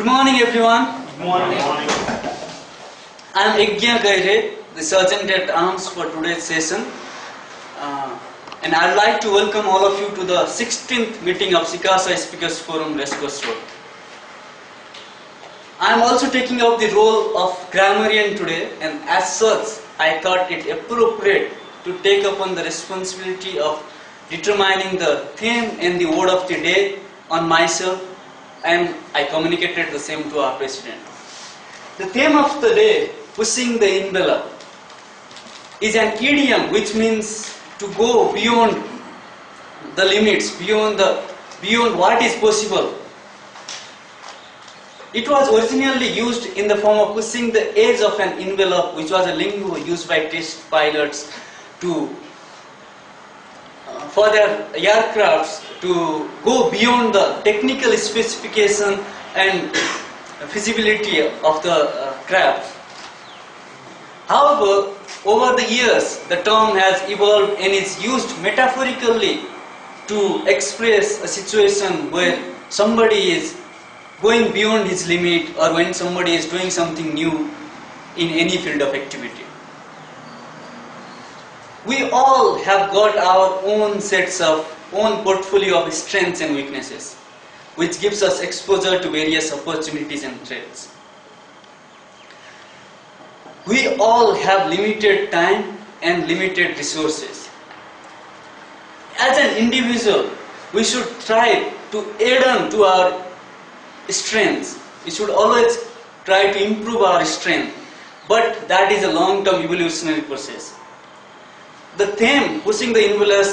Good morning, everyone. Good morning. I am Egya Gaire, the Sergeant at Arms for today's session. And I would like to welcome all of you to the 16th meeting of SICASA Speakers Forum, West Coast Road. I am also taking up the role of grammarian today, and as such, I thought it appropriate to take upon the responsibility of determining the theme and the word of the day on myself, and I communicated the same to our President. The theme of the day, pushing the envelope, is an idiom which means to go beyond the limits, beyond what is possible. It was originally used in the form of pushing the edge of an envelope, which was a lingo used by test pilots for their aircrafts to go beyond the technical specification and feasibility of the craft. However, over the years, the term has evolved and is used metaphorically to express a situation where somebody is going beyond his limit, or when somebody is doing something new in any field of activity. We all have got our own portfolio of strengths and weaknesses, which gives us exposure to various opportunities and threats. We all have limited time and limited resources. As an individual, we should try to add on to our strengths. We should always try to improve our strength, but that is a long-term evolutionary process. The theme, pushing the envelope,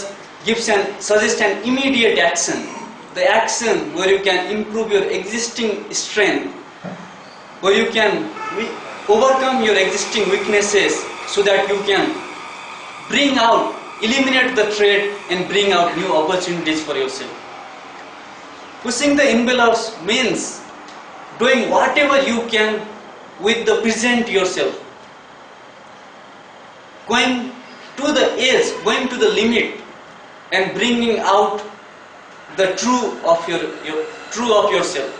suggests an immediate action. The action where you can improve your existing strength, where you can overcome your existing weaknesses so that you can eliminate the threat and bring out new opportunities for yourself. Pushing the envelopes means doing whatever you can with the present yourself. Going to the edge, going to the limit, and bringing out the true of yourself.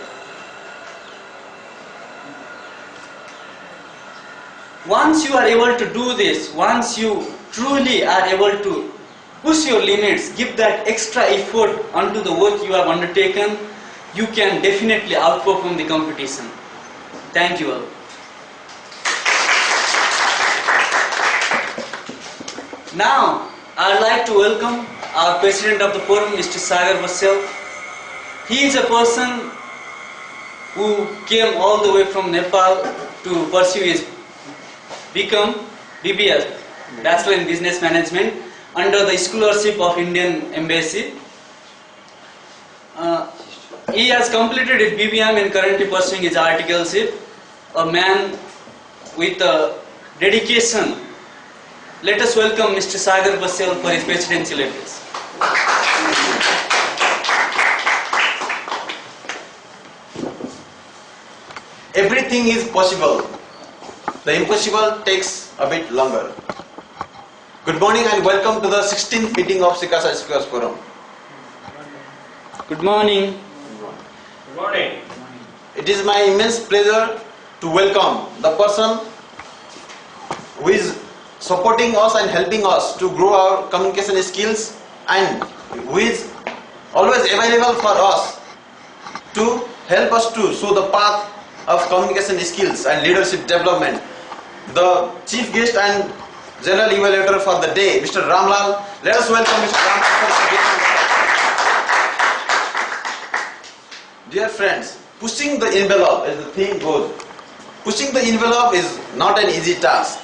Once you are able to do this, once you truly are able to push your limits, give that extra effort onto the work you have undertaken, you can definitely outperform the competition. Thank you all. Now, I would like to welcome our President of the Forum, Mr. Sagar Basyal. He is a person who came all the way from Nepal to pursue his BBS, Bachelor in Business Management, under the scholarship of Indian Embassy. He has completed his BBM and currently pursuing his articleship. A man with dedication. Let us welcome Mr. Sagar Basyal for his presidential address. Everything is possible. The impossible takes a bit longer. Good morning and welcome to the 16th meeting of SICASA Speakers Forum. Good morning. Good morning. It is my immense pleasure to welcome the person who is supporting us and helping us to grow our communication skills, and who is always available for us to help us to show the path of communication skills and leadership development. The chief guest and general evaluator for the day, Mr. Ramlal. Let us welcome Mr. Ramlal. Dear friends, pushing the envelope, as the theme goes, pushing the envelope is not an easy task.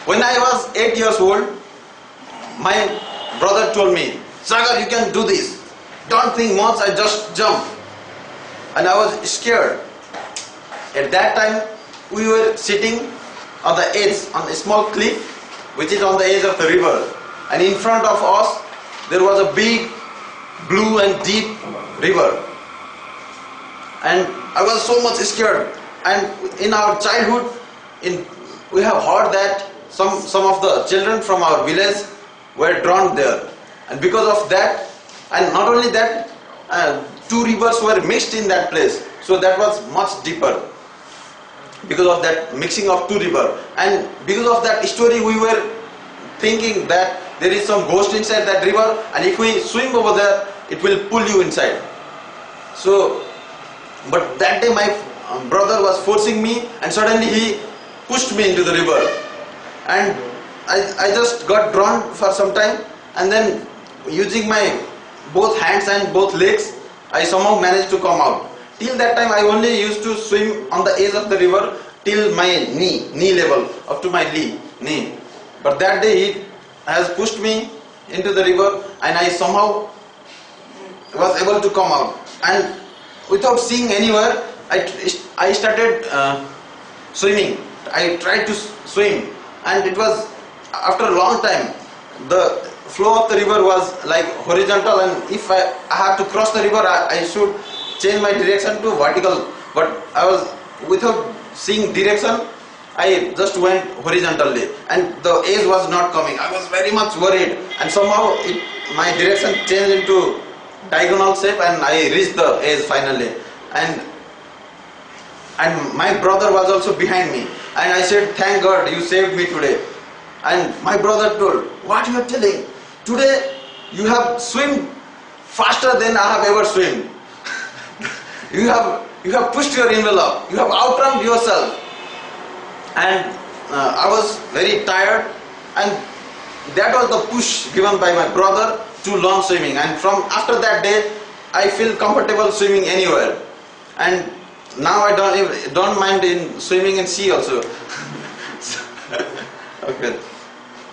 When I was 8 years old, my brother told me, Sagar, you can do this. Don't think much, I just jump. And I was scared. At that time, we were sitting on the edge, on a small cliff, which is on the edge of the river. And in front of us, there was a big, blue and deep river. And I was so much scared. And in our childhood, we have heard that some of the children from our village were drowned there. And because of that, and not only that, two rivers were mixed in that place. So that was much deeper because of that mixing of two rivers. And because of that story, we were thinking that there is some ghost inside that river, and if we swim over there, it will pull you inside. So, but that day my brother was forcing me, and suddenly he pushed me into the river, and I just got drawn for some time, and then using my both hands and both legs, I somehow managed to come out. Till that time I only used to swim on the edge of the river till my knee level, up to my knee. But that day he has pushed me into the river, and I somehow was able to come out. And without seeing anywhere, I started swimming. I tried to swim, and it was after a long time. The flow of the river was like horizontal, and if I have to cross the river, I should change my direction to vertical. But I was, without seeing direction, I just went horizontally, and the edge was not coming. I was very much worried, and somehow my direction changed into diagonal shape, and I reached the edge finally. And my brother was also behind me, and I said, "Thank God you saved me today." And my brother told, "What you are telling? Today you have swum faster than I have ever swum. you have pushed your envelope. You have outrun yourself." And I was very tired, and that was the push given by my brother to learn swimming. And from after that day, I feel comfortable swimming anywhere. And now I don't mind in swimming in sea also. Okay.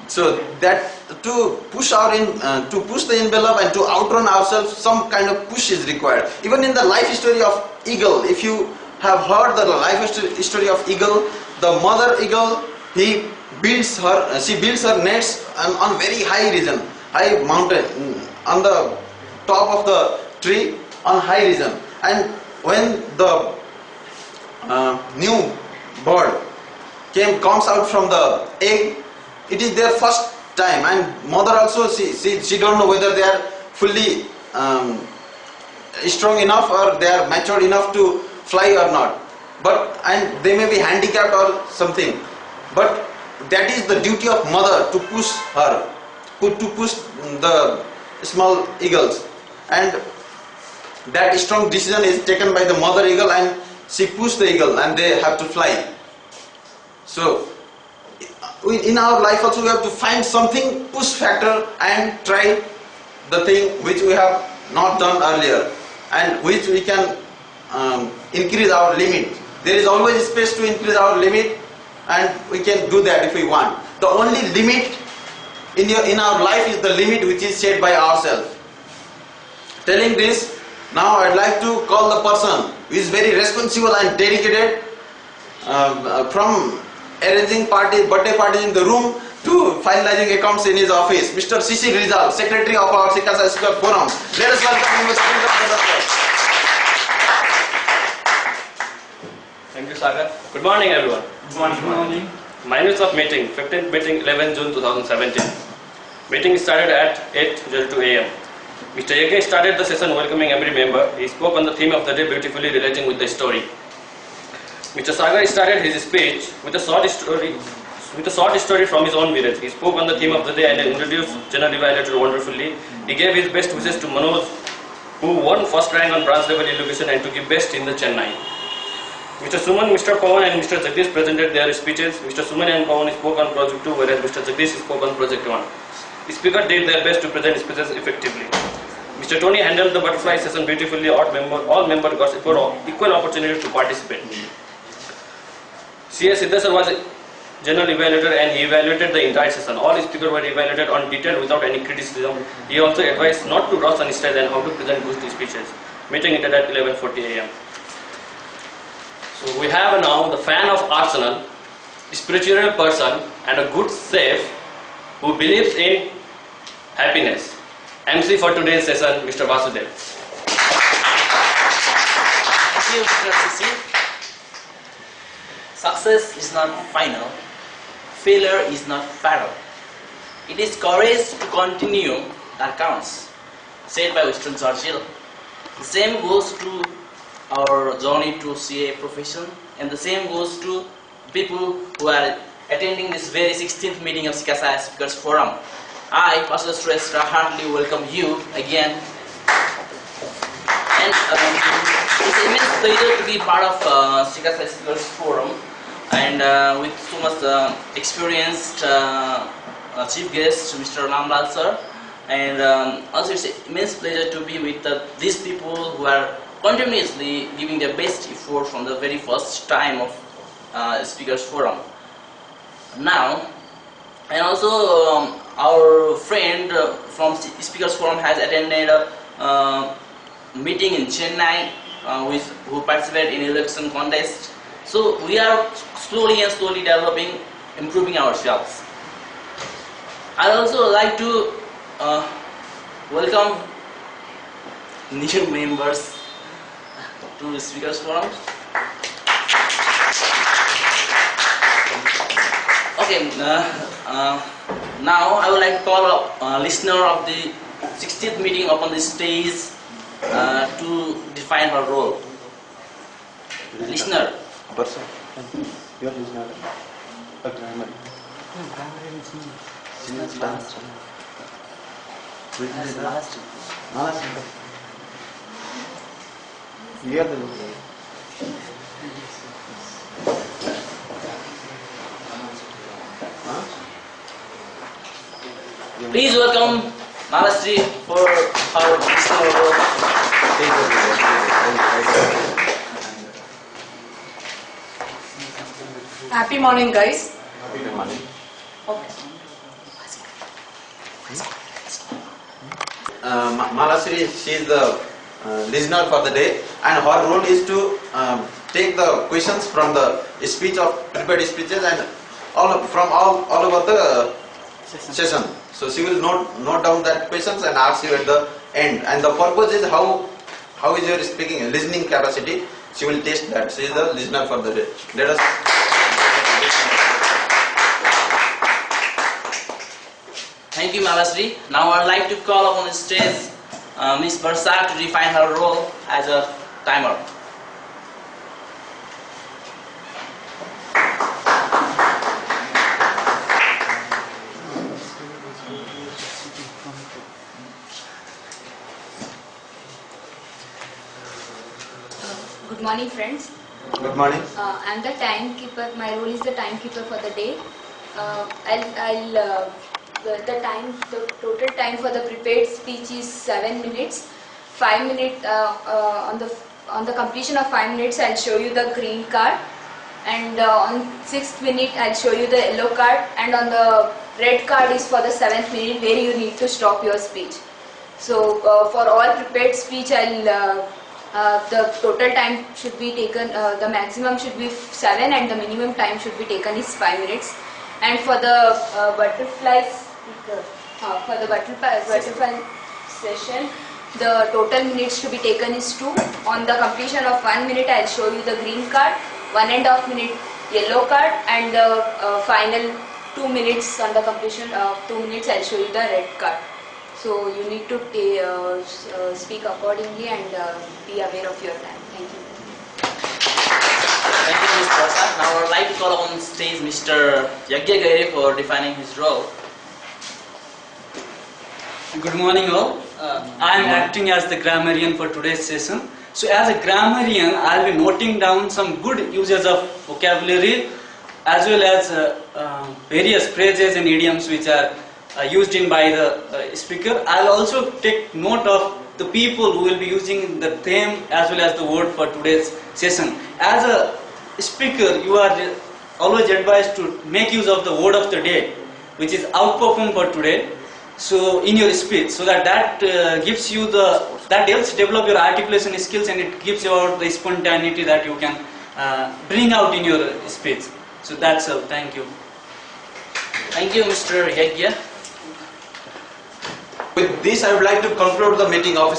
So that to push the envelope and to outrun ourselves, some kind of push is required. Even in the life story of eagle, if you have heard the life story of eagle, the mother eagle, she builds her nest on very high region, high mountain, on the top of the tree, on high region. And when the new bird comes out from the egg, it is their first time, and mother also, she don't know whether they are fully strong enough or they are matured enough to fly or not. And they may be handicapped or something. But that is the duty of mother, to push her, to push the small eagles. And that strong decision is taken by the mother eagle, and she pushes the eagle, and they have to fly. So in our life also we have to find something push factor and try the thing which we have not done earlier, and which we can increase our limit. There is always space to increase our limit, and we can do that if we want. The only limit in our life is the limit which is set by ourselves. Telling this, now I'd like to call the person who is very responsible and dedicated, from arranging birthday parties in the room to finalizing accounts in his office, Mr. C.C. Rizal, Secretary of our SICASA Forum. Let us welcome him with the Thank you, Sagar. Good morning, everyone. Good morning. Minutes of meeting, 15th meeting, 11 June 2017. Meeting started at 8:02 a.m. Mr. Yeke started the session welcoming every member. He spoke on the theme of the day, beautifully relating with the story. Mr. Sagar started his speech with a short story from his own village. He spoke on the theme of the day and introduced General Evaluator wonderfully. He gave his best wishes to Manoj, who won first rank on branch level education and to give best in the Chennai. Mr. Suman, Mr. Pawan and Mr. Jagdish presented their speeches. Mr. Suman and Pawan spoke on Project 2, whereas Mr. Jagdish spoke on Project 1. The speaker did their best to present speeches effectively. Mr. Tony handled the butterfly session beautifully. All members got equal opportunity to participate. C.S. Siddhasar was a general evaluator, and he evaluated the entire session. All speakers were evaluated on detail without any criticism. He also advised not to rush on stage and how to present good speeches. Meeting ended at 11:40 a.m. So we have now the fan of Arsenal, spiritual person and a good safe who believes in happiness. MC for today's session, Mr. Vasudev. Thank you, Mr. CC. Success is not final. Failure is not fatal. It is courage to continue that counts, said by Winston Churchill. The same goes to our journey to CA profession, and the same goes to people who are attending this very 16th meeting of SICASA Speakers Forum. I, Pastor Shrestha, heartily welcome you again. And it's an immense pleasure to be part of SICASA Speakers Forum, and with so much experienced chief guest, Mr. Ramlal sir. And also it's an immense pleasure to be with these people who are continuously giving their best effort from the very first time of Speakers Forum. Now, and also our friend from Speakers Forum has attended a meeting in Chennai who participated in election contest. So we are slowly developing, improving ourselves. I also like to welcome new members to the Speakers Forum. Okay, now I would like to call a listener of the 60th meeting upon the stage to define her role. Listener. Person. You are listener. A grammar. You are the listener. Please welcome Malasri for her listener role. Happy morning, guys. Happy morning. Okay. Malasri, she is the listener for the day, and her role is to take the questions from the speech of prepared speeches and from all over the session. So she will note down that questions and ask you at the end. And the purpose is how is your listening capacity. She will test that. She is the listener for the day. Let us. Thank you, Malasri. Now I would like to call upon the stage Ms. Barsa to define her role as a timer. Good morning, friends. Good morning. I am the timekeeper. My role is the timekeeper for the day. The total time for the prepared speech is 7 minutes. 5 minutes on the completion of 5 minutes, I'll show you the green card, and on 6th minute, I'll show you the yellow card, and on the red card is for the 7th minute where you need to stop your speech. So for all prepared speech, the total time should be taken, the maximum should be 7 and the minimum time should be taken is 5 minutes. And for the butterfly session, the total minutes to be taken is 2. On the completion of 1 minute, I'll show you the green card, 1.5 minute yellow card, and the final 2 minutes on the completion of 2 minutes, I'll show you the red card. So you need to speak accordingly and be aware of your time. Thank you. Thank you, Ms. Barsa. Now I would like to call on stage Mr. Yagya Gaire for defining his role. Good morning all. I am acting as the grammarian for today's session. So as a grammarian, I will be noting down some good uses of vocabulary as well as various phrases and idioms which are used by the speaker. I will also take note of the people who will be using the theme as well as the word for today's session. As a speaker, you are always advised to make use of the word of the day, which is outperform for today. So in your speech, so that gives you that helps develop your articulation skills, and it gives you out the spontaneity that you can bring out in your speech. So that's all. Thank you. Thank you, Mr. Yagya. With this, I would like to conclude the meeting of